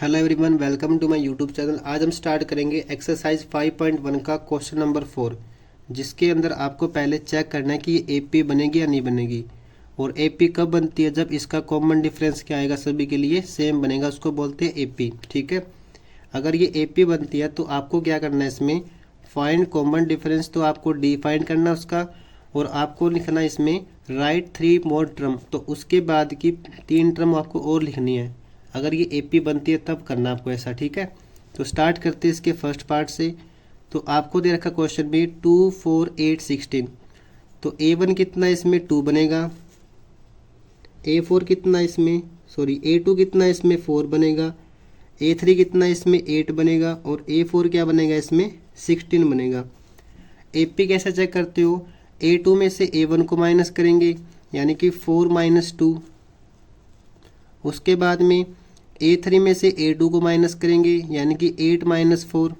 Hello everyone, welcome to my YouTube channel. आज हम start करेंगे एक्सरसाइज 5.1 का क्वेश्चन नंबर 4, जिसके अंदर आपको पहले चेक करना है कि ये एपी बनेगी या नहीं बनेगी। और एपी कब बनती है? जब इसका कॉमन डिफरेंस क्या आएगा, सभी के लिए सेम बनेगा, उसको बोलते हैं एपी। ठीक है, अगर ये एपी बनती है तो आपको क्या करना है, इसमें फाइंड कॉमन डिफरेंस, तो आपको डिफाइन करना है उसका, और आपको लिखना है इसमें राइट 3 मोर टर्म, तो उसके बाद की 3 टर्म आपको और लिखनी है। अगर ये एपी बनती है तब करना आपको ऐसा। ठीक है, तो स्टार्ट करते हैं इसके फर्स्ट पार्ट से। तो आपको दे रखा क्वेश्चन में 2, 4, 8, 16। तो A1 कितना इसमें 2 बनेगा, A4 कितना इसमें A2 कितना इसमें 4 बनेगा, A3 कितना इसमें 8 बनेगा, और A4 क्या बनेगा इसमें 16 बनेगा। एपी कैसे चेक करते हो? A2 में से A1 को माइनस करेंगे, यानी कि 4 - 2। उसके बाद में A3 में से A2 को माइनस करेंगे, यानी कि 8 - 4।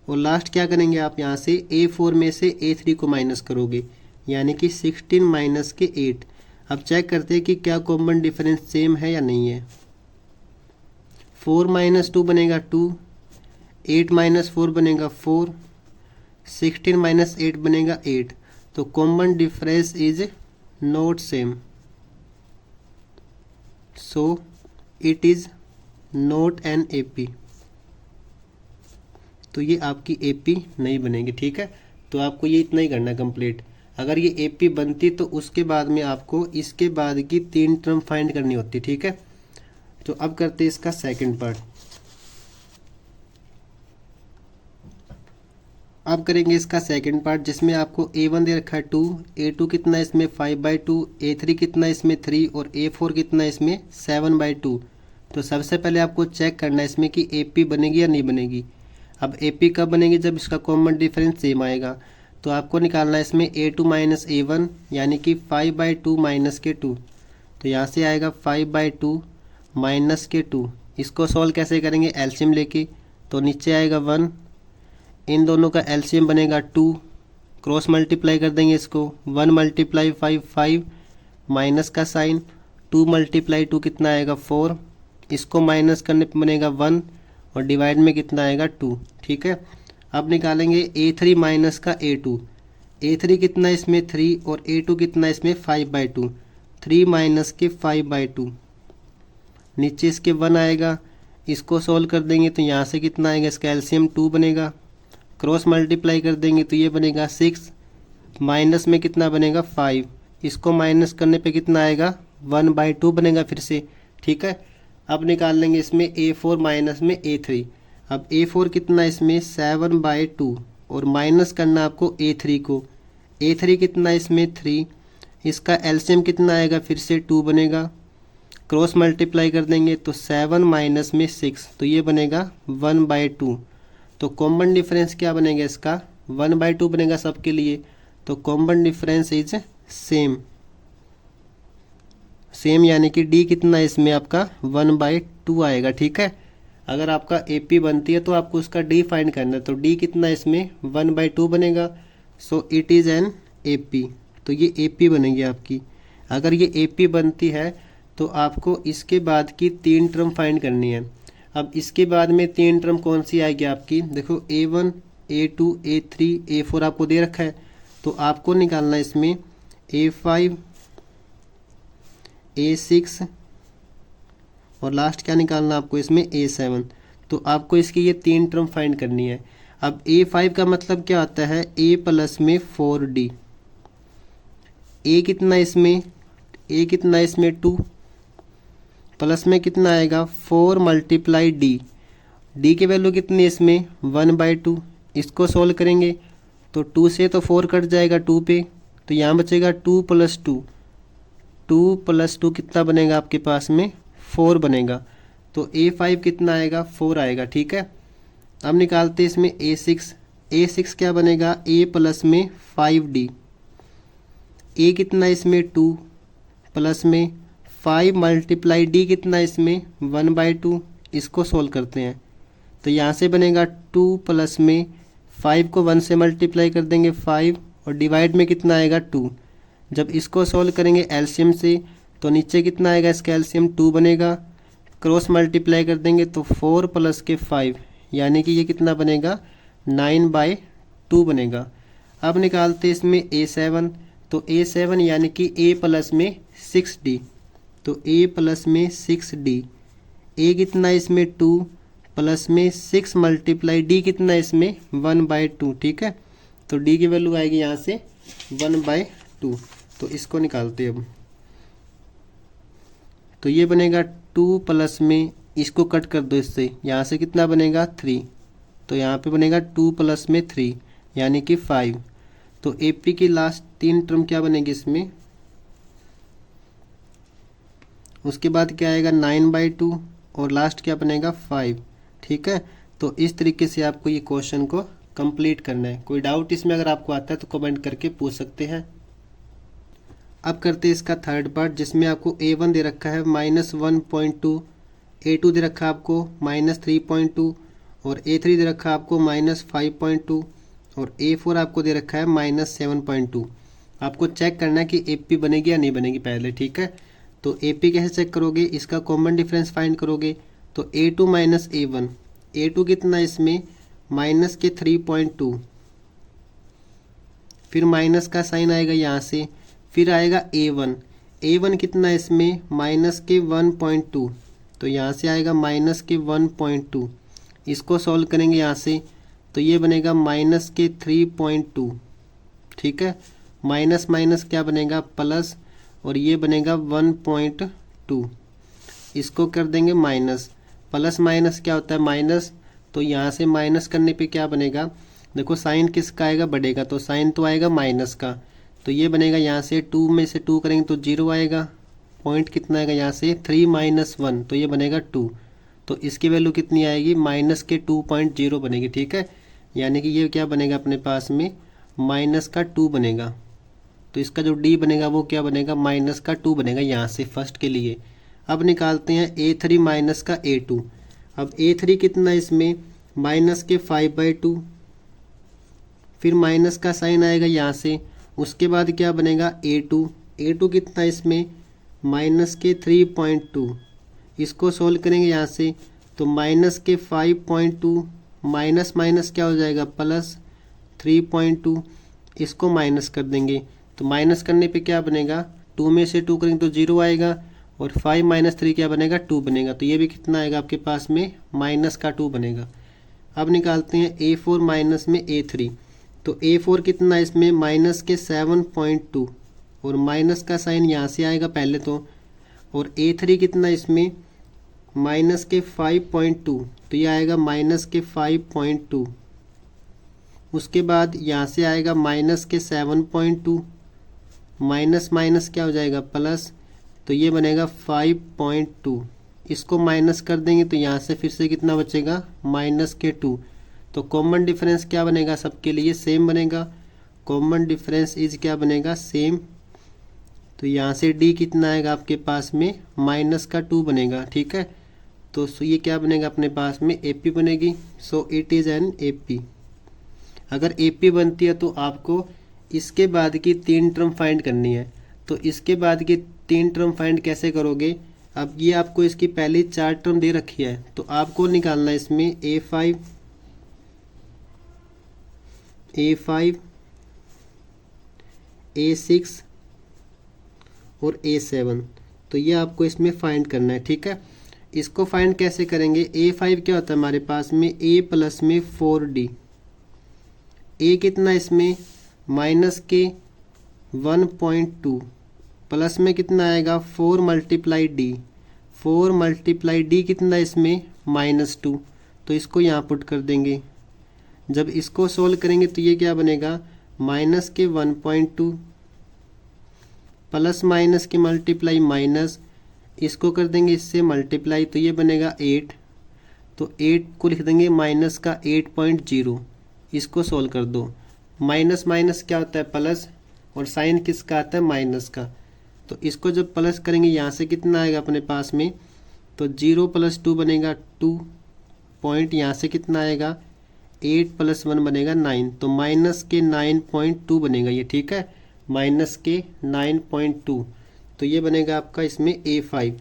और लास्ट क्या करेंगे आप, यहाँ से A4 में से A3 को माइनस करोगे, यानी कि 16 - के 8। अब चेक करते हैं कि क्या कॉमन डिफरेंस सेम है या नहीं है। 4 - 2 बनेगा 2, 8 - 4 बनेगा 4, 16 - 8 बनेगा 8। तो common difference is not same, so it is not an AP. तो ये आपकी एपी नहीं बनेगी। ठीक है, तो आपको ये इतना ही करना है कंप्लीट। अगर ये एपी बनती तो उसके बाद में आपको इसके बाद की 3 टर्म फाइंड करनी होती। ठीक है, तो अब करते हैं इसका सेकंड पार्ट। अब करेंगे इसका सेकंड पार्ट, जिसमें आपको A1 दे रखा है 2, A2 कितना इसमें 5/2, A3 कितना इसमें 3, और A4 कितना इसमें 7/2। तो सबसे पहले आपको चेक करना है इसमें कि एपी बनेगी या नहीं बनेगी। अब एपी कब बनेगी? जब इसका कॉमन डिफरेंस सेम आएगा। तो आपको निकालना है इसमें A2 - A1, यानी कि 5/2 - के 2। तो यहाँ से आएगा 5/2 - के 2। इसको सॉल्व कैसे करेंगे? एलसीएम लेके। तो नीचे आएगा 1, इन दोनों का एलसीएम बनेगा 2, क्रॉस मल्टीप्लाई कर देंगे इसको। 1 × 5 5, माइनस का साइन, 2 × 2 कितना आएगा 4, इसको माइनस करने पे बनेगा 1, और डिवाइड में कितना आएगा 2। ठीक है, अब निकालेंगे A3 माइनस का A2। A3 कितना इसमें 3, और A2 कितना इसमें 5/2, 3 माइनस के 5/2। नीचे इसके 1 आएगा, इसको सॉल्व कर देंगे तो यहाँ से कितना आएगा, इसका एलसीएम 2 बनेगा। क्रॉस मल्टीप्लाई कर देंगे तो ये बनेगा 6, माइनस में कितना बनेगा 5, इसको माइनस करने पे कितना आएगा 1/2 बनेगा फिर से। ठीक है, अब निकाल लेंगे इसमें A4 माइनस में A3। अब A4 कितना इसमें 7/2, और माइनस करना आपको A3 को। A3 कितना इसमें 3, इसका एलसीएम कितना आएगा फिर से 2 बनेगा। क्रॉस मल्टीप्लाई कर देंगे तो 7 माइनस में 6, तो ये बनेगा 1/2। तो कॉमन डिफरेंस क्या बनेगा इसका? 1/2 बनेगा सबके लिए। तो कॉमन डिफरेंस इज सेम, यानी कि डी कितना इसमें आपका 1/2 आएगा। ठीक है, अगर आपका एपी बनती है तो आपको उसका डी फाइंड करना है। तो डी कितना इसमें 1/2 बनेगा, so it is an AP. तो ये एपी बनेगी आपकी। अगर ये एपी बनती है तो आपको इसके बाद की 3 टर्म फाइंड करनी है। अब इसके बाद में 3 टर्म कौन सी आएगी आपकी? देखो A1, A2, A3, A4 आपको दे रखा है। तो आपको निकालना है इसमें A5, A6, और लास्ट क्या निकालना आपको इसमें A7। तो आपको इसकी ये 3 टर्म फाइंड करनी है। अब A5 का मतलब क्या आता है? A प्लस में 4D। A कितना इसमें 2, प्लस में कितना आएगा 4 × D। D की वैल्यू कितनी इसमें 1/2। इसको सोल्व करेंगे तो 2 से तो 4 कट जाएगा 2 पे, तो यहाँ बचेगा 2 + 2। 2 + 2 कितना बनेगा आपके पास में 4 बनेगा। तो A5 कितना आएगा 4 आएगा। ठीक है, अब निकालते इसमें A6। A6 क्या बनेगा? A प्लस में 5D। A कितना इसमें 2, प्लस में 5 × D कितना इसमें 1/2। इसको सोल्व करते हैं तो यहाँ से बनेगा 2 प्लस में 5 को 1 से मल्टीप्लाई कर देंगे 5, और डिवाइड में कितना आएगा 2। जब इसको सोल्व करेंगे एलसीएम से तो नीचे कितना आएगा, इसका एलसीएम 2 बनेगा। क्रॉस मल्टीप्लाई कर देंगे तो 4 प्लस के 5 यानी कि ये कितना बनेगा 9/2 बनेगा। अब निकालते इसमें A7, तो A7 यानी कि A प्लस में 6D, तो A प्लस में 6D, A कितना इसमें 2 प्लस में 6 मल्टीप्लाई D कितना इसमें 1/2, ठीक है। तो D की वैल्यू आएगी यहाँ से 1/2। तो इसको निकालते अब, तो ये बनेगा 2 प्लस में, इसको कट कर दो इससे, यहाँ से कितना बनेगा 3, तो यहाँ पे बनेगा 2 प्लस में 3 यानी कि 5। तो AP की लास्ट 3 टर्म क्या बनेगी इसमें, उसके बाद क्या आएगा 9/2 और लास्ट क्या बनेगा 5, ठीक है। तो इस तरीके से आपको ये क्वेश्चन को कंप्लीट करना है। कोई डाउट इसमें अगर आपको आता है तो कमेंट करके पूछ सकते हैं। अब करते हैं इसका थर्ड पार्ट, जिसमें आपको A1 दे रखा है -1.2, A2 दे रखा है आपको -3.2 और A3 दे रखा है आपको -5.2 और A4 आपको दे रखा है -7.2। आपको चेक करना है कि AP बनेगी या नहीं बनेगी पहले, ठीक है। तो AP कैसे चेक करोगे, इसका कॉमन डिफरेंस फाइंड करोगे। तो A2 माइनस A1, A2 कितना इसमें माइनस के 3.2, फिर माइनस का साइन आएगा यहाँ से, फिर आएगा A1, A1 कितना इसमें माइनस के 1.2, तो यहाँ से आएगा माइनस के 1.2। इसको सॉल्व करेंगे यहाँ से, तो ये बनेगा माइनस के 3.2, ठीक है। माइनस माइनस क्या बनेगा प्लस, और ये बनेगा 1.2। इसको कर देंगे माइनस, प्लस माइनस क्या होता है माइनस, तो यहाँ से माइनस करने पे क्या बनेगा, देखो साइन किसका आएगा बढ़ेगा, तो साइन तो आएगा माइनस का, तो ये बनेगा यहाँ से 2 में से 2 करेंगे तो 0 आएगा। पॉइंट कितना आएगा यहाँ से 3 - 1, तो ये बनेगा 2। तो इसकी वैल्यू कितनी आएगी माइनस के 2.0 बनेगी, ठीक है। यानी कि ये क्या बनेगा अपने पास में माइनस का 2 बनेगा। तो इसका जो D बनेगा वो क्या बनेगा माइनस का 2 बनेगा यहाँ से फर्स्ट के लिए। अब निकालते हैं A3 माइनस का A2। अब A3 कितना इसमें माइनस के 5/2, फिर माइनस का साइन आएगा यहाँ से, उसके बाद क्या बनेगा A2 कितना इसमें माइनस के 3.2। इसको सोल्व करेंगे यहाँ से, तो माइनस के 5.2 माइनस माइनस क्या हो जाएगा प्लस 3.2। इसको माइनस कर देंगे, तो माइनस करने पे क्या बनेगा 2 में से 2 करेंगे तो 0 आएगा, और 5 - 3 क्या बनेगा 2 बनेगा। तो ये भी कितना आएगा आपके पास में माइनस का 2 बनेगा। अब निकालते हैं A4 माइनस में A3। तो A4 कितना इसमें माइनस के 7.2 और माइनस का साइन यहाँ से आएगा पहले तो, और A3 कितना इसमें माइनस के 5.2, तो ये आएगा माइनस के 5.2। उसके बाद यहाँ से आएगा माइनस के 7.2, माइनस माइनस क्या हो जाएगा प्लस, तो ये बनेगा 5.2। इसको माइनस कर देंगे तो यहाँ से फिर से कितना बचेगा माइनस के 2। तो कॉमन डिफरेंस क्या बनेगा सबके लिए सेम बनेगा, कॉमन डिफरेंस इज क्या बनेगा सेम। तो यहाँ से D कितना आएगा आपके पास में माइनस का 2 बनेगा, ठीक है। तो ये क्या बनेगा अपने पास में AP बनेगी। So it is an AP। अगर AP बनती है तो आपको इसके बाद की 3 टर्म फाइंड करनी है। तो इसके बाद की 3 टर्म फाइंड कैसे करोगे, अब ये आपको इसकी पहली 4 टर्म दे रखी है, तो आपको निकालना है इसमें A5, A6 और A7। तो ये आपको इसमें फाइंड करना है, ठीक है। इसको फाइंड कैसे करेंगे, A5 क्या होता है हमारे पास में A प्लस में 4D, A कितना इसमें माइनस के 1.2 प्लस में कितना आएगा 4 मल्टीप्लाई D, 4 मल्टीप्लाई D कितना इसमें -2। तो इसको यहाँ पुट कर देंगे, जब इसको सोल्व करेंगे तो ये क्या बनेगा माइनस के 1.2 प्लस माइनस के मल्टीप्लाई माइनस, इसको कर देंगे इससे मल्टीप्लाई, तो ये बनेगा 8। तो 8 को लिख देंगे माइनस का 8.0। इसको सोल्व कर दो, माइनस माइनस क्या होता है प्लस, और साइन किसका आता है माइनस का। तो इसको जब प्लस करेंगे यहाँ से कितना आएगा अपने पास में, तो 0 + 2 बनेगा 2 पॉइंट, यहाँ से कितना आएगा 8 + 1 बनेगा 9। तो माइनस के 9.2 बनेगा ये, ठीक है, माइनस के 9.2। तो ये बनेगा आपका इसमें A5।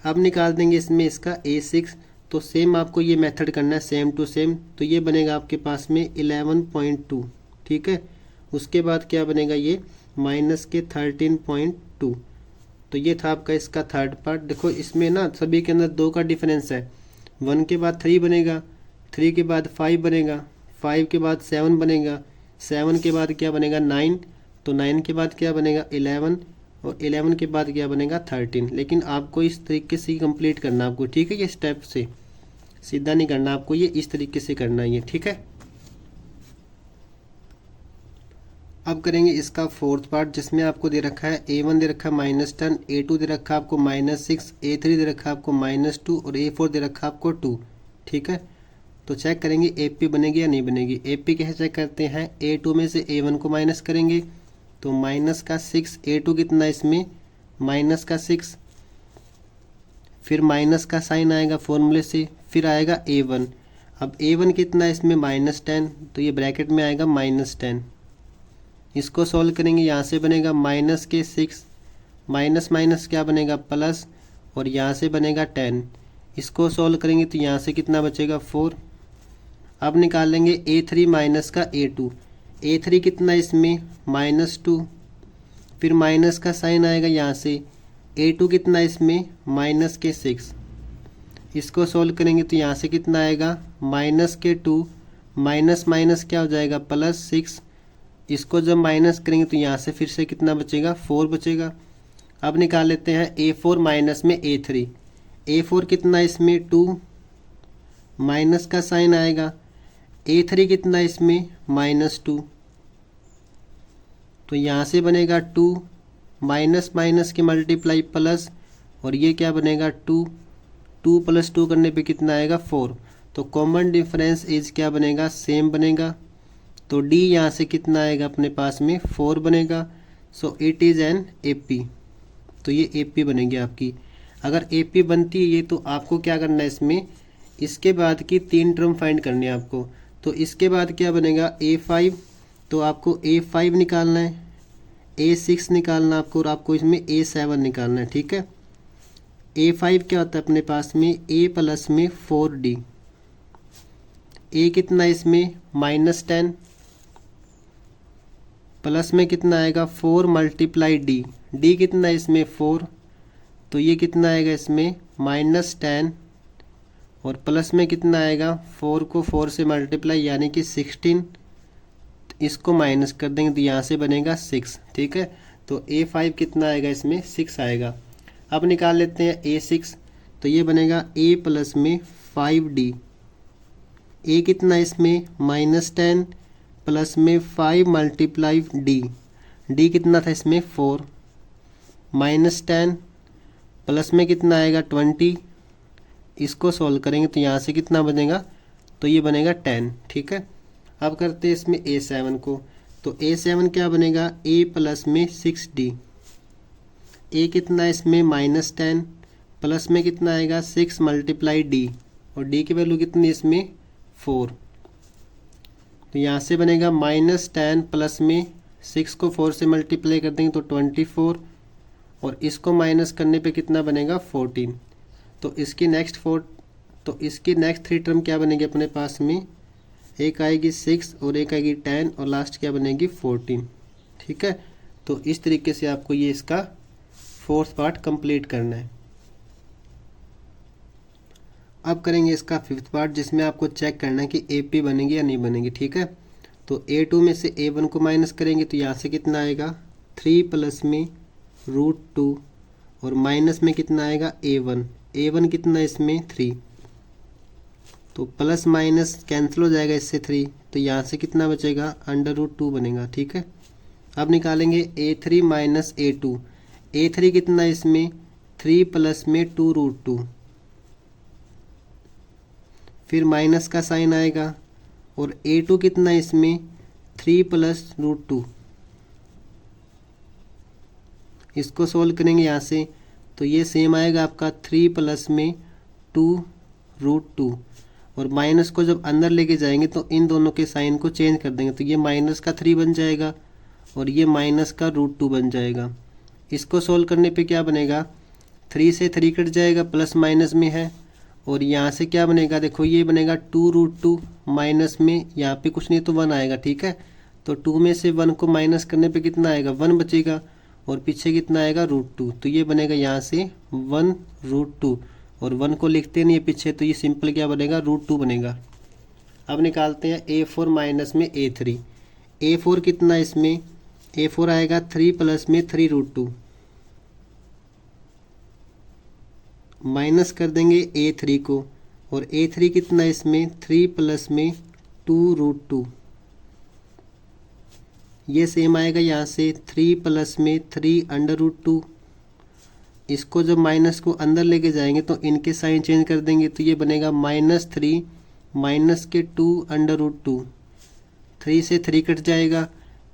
अब निकाल देंगे इसमें इसका A6, तो सेम आपको ये मेथड करना है, सेम टू सेम। तो ये बनेगा आपके पास में 11.2, ठीक है। उसके बाद क्या बनेगा, ये माइनस के 13.2। तो ये था आपका इसका थर्ड पार्ट। देखो इसमें ना सभी के अंदर 2 का डिफरेंस है। 1 के बाद 3 बनेगा, 3 के बाद 5 बनेगा, 5 के बाद 7 बनेगा, 7 के बाद क्या बनेगा 9, तो 9 के बाद क्या बनेगा 11, और 11 के बाद क्या बनेगा 13। लेकिन आपको इस तरीके से कंप्लीट करना आपको, ठीक है। ये स्टेप से सीधा नहीं करना आपको, ये इस तरीके से करना है ये, ठीक है। अब करेंगे इसका फोर्थ पार्ट, जिसमें आपको दे रखा है A1 दे रखा है -10, A2 दे रखा है आपको -6, A3 दे रखा है आपको -2 और A4 दे रखा है आपको 2, ठीक है। तो चेक करेंगे AP बनेगी या नहीं बनेगी। AP कैसे चेक करते हैं, A2 में से A1 को माइनस करेंगे, तो -6, A2 कितना इसमें -6, फिर माइनस का साइन आएगा फॉर्मूले से, फिर आएगा A1। अब A1 कितना इसमें -10, तो ये ब्रैकेट में आएगा -10। इसको सॉल्व करेंगे, यहाँ से बनेगा माइनस के 6, माइनस माइनस क्या बनेगा प्लस, और यहाँ से बनेगा 10। इसको सॉल्व करेंगे तो यहाँ से कितना बचेगा 4। अब निकालेंगे A3 माइनस का A2, A3 कितना इसमें -2, फिर माइनस का साइन आएगा यहाँ से, A2 कितना इसमें माइनस के 6। इसको सॉल्व करेंगे तो यहाँ से कितना आएगा माइनस के 2, माइनस माइनस क्या हो जाएगा +6। इसको जब माइनस करेंगे तो यहाँ से फिर से कितना बचेगा 4 बचेगा। अब निकाल लेते हैं A4 माइनस में A3, A4 कितना इसमें 2, माइनस का साइन आएगा, A3 कितना इसमें -2, तो यहाँ से बनेगा 2, माइनस माइनस के मल्टीप्लाई प्लस, और ये क्या बनेगा 2, 2 + 2 करने पे कितना आएगा 4। तो कॉमन डिफरेंस इज क्या बनेगा सेम बनेगा, तो D यहाँ से कितना आएगा अपने पास में 4 बनेगा। So it is an AP। तो ये AP बनेगी आपकी। अगर AP बनती है ये, तो आपको क्या करना है इसमें, इसके बाद की 3 टर्म फाइंड करनी है आपको। तो इसके बाद क्या बनेगा A5, तो आपको A5 निकालना है, A6 निकालना आपको, और आपको इसमें A7 निकालना है, ठीक है। A5 क्या होता है अपने पास में A प्लस में 4D, A कितना इसमें -10, प्लस में कितना आएगा 4 × D, D कितना इसमें 4, तो ये कितना आएगा इसमें -10, और प्लस में कितना आएगा 4 को 4 से मल्टीप्लाई यानी कि 16, इसको माइनस कर देंगे तो यहाँ से बनेगा 6, ठीक है। तो A5 कितना आएगा इसमें 6 आएगा। अब निकाल लेते हैं A6, तो ये बनेगा A प्लस में 5D, A कितना इसमें -10, प्लस में 5 × D, D कितना था इसमें 4, -10, प्लस में कितना आएगा 20। इसको सॉल्व करेंगे तो यहाँ से कितना बनेगा, तो ये बनेगा 10, ठीक है। अब करते हैं इसमें A7 को, तो A7 क्या बनेगा A प्लस में 6D, A कितना इसमें -10, प्लस में कितना आएगा 6 × D, और D की वैल्यू कितनी इसमें 4। तो यहाँ से बनेगा -10, प्लस में 6 को 4 से मल्टीप्लाई कर देंगे तो 24, और इसको माइनस करने पे कितना बनेगा 14। तो इसकी नेक्स्ट 3 टर्म क्या बनेगी अपने पास में, एक आएगी 6 और एक आएगी 10 और लास्ट क्या बनेगी 14, ठीक है। तो इस तरीके से आपको ये इसका फोर्थ पार्ट कंप्लीट करना है। अब करेंगे इसका फिफ्थ पार्ट, जिसमें आपको चेक करना है कि AP बनेगी या नहीं बनेगी, ठीक है। तो A2 में से A1 को माइनस करेंगे तो यहाँ से कितना आएगा 3 प्लस में √2, और माइनस में कितना आएगा A1, A1 कितना इसमें 3, तो प्लस माइनस कैंसिल हो जाएगा इससे 3, तो यहाँ से कितना बचेगा √2 बनेगा, ठीक है। अब निकालेंगे A3 माइनस A2, A3 कितना इसमें 3 प्लस में 2√2, फिर माइनस का साइन आएगा, और A2 कितना इसमें 3 प्लस √2। इसको सोल्व करेंगे यहाँ से, तो ये सेम आएगा आपका 3 प्लस में 2√2, और माइनस को जब अंदर लेके जाएंगे तो इन दोनों के साइन को चेंज कर देंगे, तो ये माइनस का 3 बन जाएगा और ये माइनस का √2 बन जाएगा। इसको सोल्व करने पे क्या बनेगा 3 से 3 कट जाएगा, प्लस माइनस में है। और यहाँ से क्या बनेगा, देखो ये बनेगा 2√2 माइनस में, यहाँ पे कुछ नहीं तो 1 आएगा, ठीक है। तो 2 में से 1 को माइनस करने पे कितना आएगा, 1 बचेगा। और पीछे कितना आएगा, √2। तो ये बनेगा यहाँ से 1√2, और 1 को लिखते नहीं है पीछे, तो ये सिंपल क्या बनेगा, √2 बनेगा। अब निकालते हैं A4 माइनस में A3। A4 कितना इसमें, A4 आएगा 3 प्लस में 3√2, माइनस कर देंगे A3 को, और A3 कितना इसमें 3 प्लस में 2√2, ये सेम आएगा यहाँ से 3 प्लस में 3√2। इसको जब माइनस को अंदर लेके जाएंगे तो इनके साइन चेंज कर देंगे, तो ये बनेगा -3 माइनस के 2√2, 3 से 3 कट जाएगा।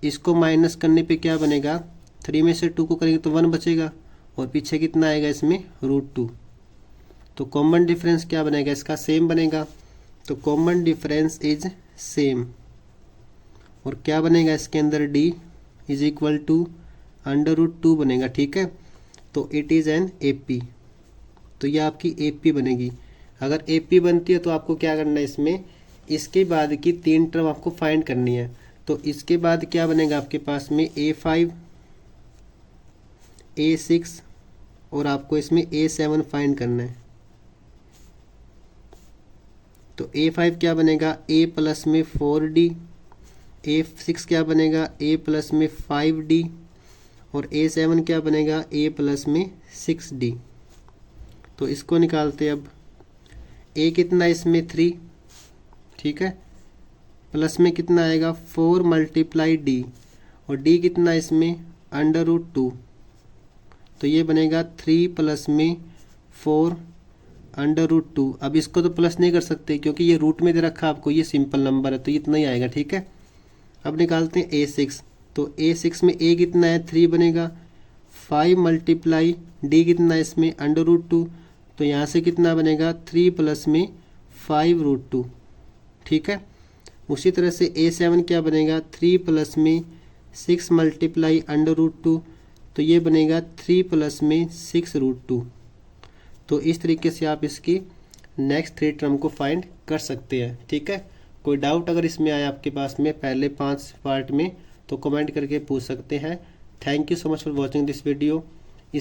इसको माइनस करने पे क्या बनेगा, 3 में से 2 को करेंगे तो 1 बचेगा, और पीछे कितना आएगा इसमें, √2। तो कॉमन डिफरेंस क्या बनेगा, इसका सेम बनेगा। तो कॉमन डिफरेंस इज सेम, और क्या बनेगा इसके अंदर, d इज इक्वल टू √2 बनेगा, ठीक है। तो इट इज़ एन AP। तो ये आपकी AP बनेगी। अगर AP बनती है तो आपको क्या करना है, इसमें इसके बाद की 3 टर्म आपको फाइंड करनी है। तो इसके बाद क्या बनेगा आपके पास में, A5, A6, और आपको इसमें A7 फाइंड करना है। तो A5 क्या बनेगा, A प्लस में 4D, A6 क्या बनेगा, A प्लस में 5D, और A7 क्या बनेगा, A प्लस में 6D। तो इसको निकालते अब, A कितना इसमें 3, ठीक है, प्लस में कितना आएगा 4 मल्टीप्लाई D, और D कितना इसमें √2। तो ये बनेगा 3 प्लस में 4 √2। अब इसको तो प्लस नहीं कर सकते क्योंकि ये रूट में दे रखा आपको, ये सिंपल नंबर है, तो ये इतना ही आएगा, ठीक है। अब निकालते हैं A6। तो A6 में A कितना है, 3 बनेगा, 5 मल्टीप्लाई D कितना है इसमें √2। तो यहाँ से कितना बनेगा, 3 प्लस में 5√2, ठीक है। उसी तरह से A7 क्या बनेगा, 3 प्लस में 6 मल्टीप्लाई √2। तो ये बनेगा 3 प्लस में 6√2। तो इस तरीके से आप इसकी नेक्स्ट 3 टर्म को फाइंड कर सकते हैं, ठीक है। कोई डाउट अगर इसमें आया आपके पास में पहले 5 पार्ट में, तो कमेंट करके पूछ सकते हैं। Thank you so much for watching this video.